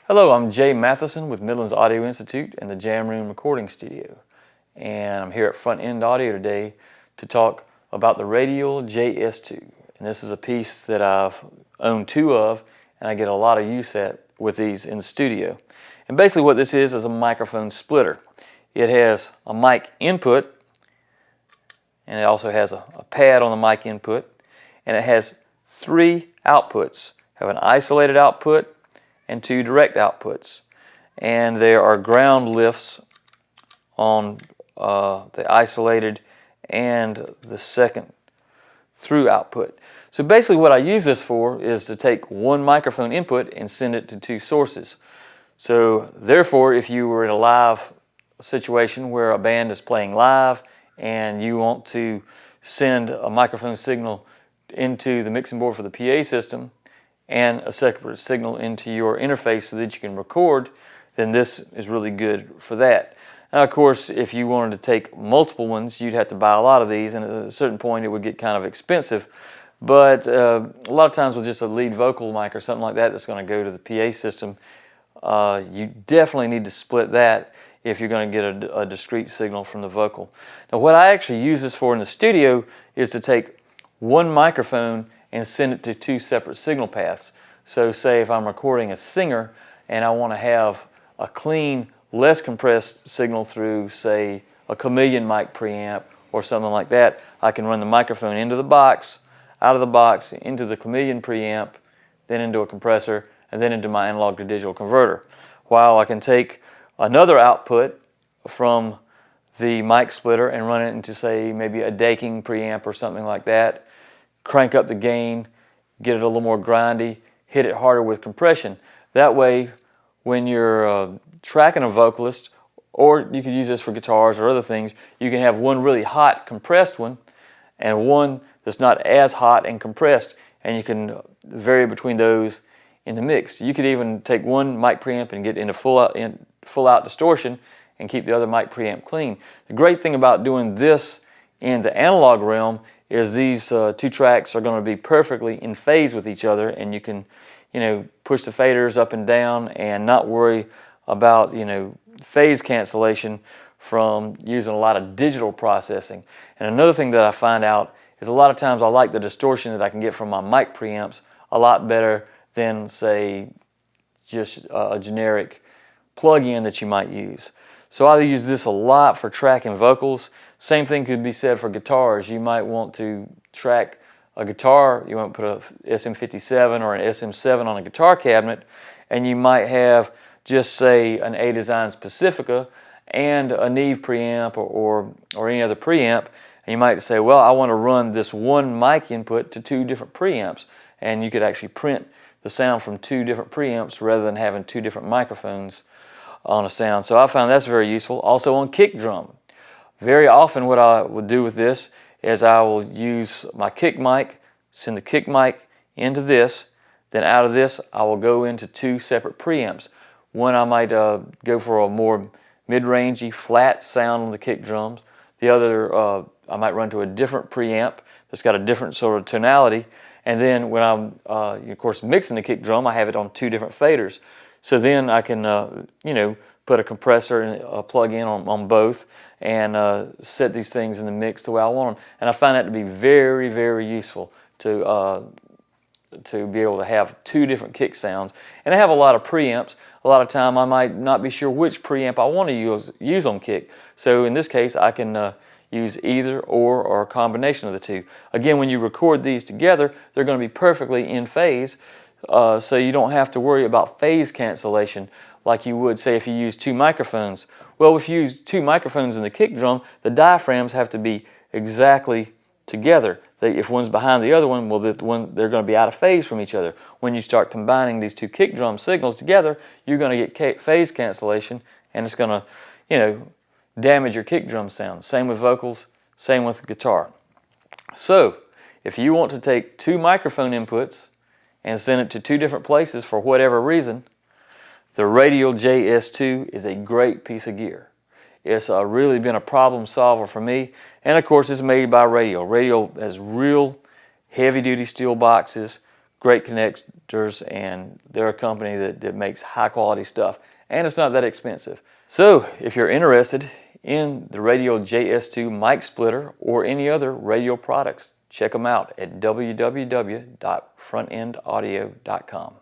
Hello, I'm Jay Matheson with Midlands Audio Institute and the Jam Room Recording Studio. And I'm here at Front End Audio today to talk about the Radial JS2. And this is a piece that I've owned two of, and I get a lot of use with these in the studio. And basically what this is a microphone splitter. It has a mic input, and it also has a pad on the mic input, and it has three outputs. Have an isolated output and two direct outputs, and there are ground lifts on the isolated and the second through output. So basically what I use this for is to take one microphone input and send it to two sources. So therefore, if you were in a live situation where a band is playing live and you want to send a microphone signal into the mixing board for the PA system and a separate signal into your interface so that you can record, then this is really good for that. Now, of course, if you wanted to take multiple ones, you'd have to buy a lot of these, and at a certain point it would get kind of expensive. But a lot of times with just a lead vocal mic or something like that that's going to go to the PA system, you definitely need to split that if you're going to get a discrete signal from the vocal. Now, what I actually use this for in the studio is to take one microphone and send it to two separate signal paths. So say if I'm recording a singer and I want to have a clean, less compressed signal through, say, a Chameleon mic preamp or something like that, I can run the microphone into the box, out of the box, into the Chameleon preamp, then into a compressor, and then into my analog to digital converter. While I can take another output from the mic splitter and run it into, say, maybe a Daking preamp or something like that, crank up the gain, get it a little more grindy, hit it harder with compression. That way, when you're tracking a vocalist, or you could use this for guitars or other things, you can have one really hot compressed one and one that's not as hot and compressed, and you can vary between those in the mix. You could even take one mic preamp and get into full out distortion and keep the other mic preamp clean. The great thing about doing this in the analog realm is these two tracks are going to be perfectly in phase with each other, and you can, push the faders up and down and not worry about, phase cancellation from using a lot of digital processing. And another thing that I find out is a lot of times I like the distortion that I can get from my mic preamps a lot better than, say, just a generic plug-in that you might use. So I use this a lot for tracking vocals. Same thing could be said for guitars. You might want to track a guitar, you might put a SM57 or an SM7 on a guitar cabinet, and you might have just, say, an A Design Specifica and a Neve preamp or any other preamp, and you might say, well, I want to run this one mic input to two different preamps, and you could actually print the sound from two different preamps rather than having two different microphones on a sound. So I found that's very useful. Also on kick drum. Very often what I would do with this is I will use my kick mic, send the kick mic into this, then out of this I will go into two separate preamps. One I might go for a more mid-rangey, flat sound on the kick drums. The other I might run to a different preamp that's got a different sort of tonality. And then when I'm, of course, mixing the kick drum, I have it on two different faders. So then I can, put a compressor and a plug-in on both and set these things in the mix the way I want them. And I find that to be very, very useful to be able to have two different kick sounds. And I have a lot of preamps. A lot of time I might not be sure which preamp I want to use on kick. So in this case, I can use either or a combination of the two. Again, when you record these together, they're going to be perfectly in phase. So you don't have to worry about phase cancellation like you would, say, if you use two microphones. Well, if you use two microphones in the kick drum, the diaphragms have to be exactly together. If one's behind the other one, well, they're going to be out of phase from each other. When you start combining these two kick drum signals together, you're going to get phase cancellation, and it's going to, damage your kick drum sound. Same with vocals, same with guitar. So, if you want to take two microphone inputs and send it to two different places for whatever reason, the Radial JS2 is a great piece of gear. It's really been a problem solver for me, And of course, it's made by Radial. Radial has real heavy-duty steel boxes, great connectors, and they're a company that makes high-quality stuff. And it's not that expensive. So, if you're interested in the Radial JS2 mic splitter or any other Radial products, check them out at www.frontendaudio.com.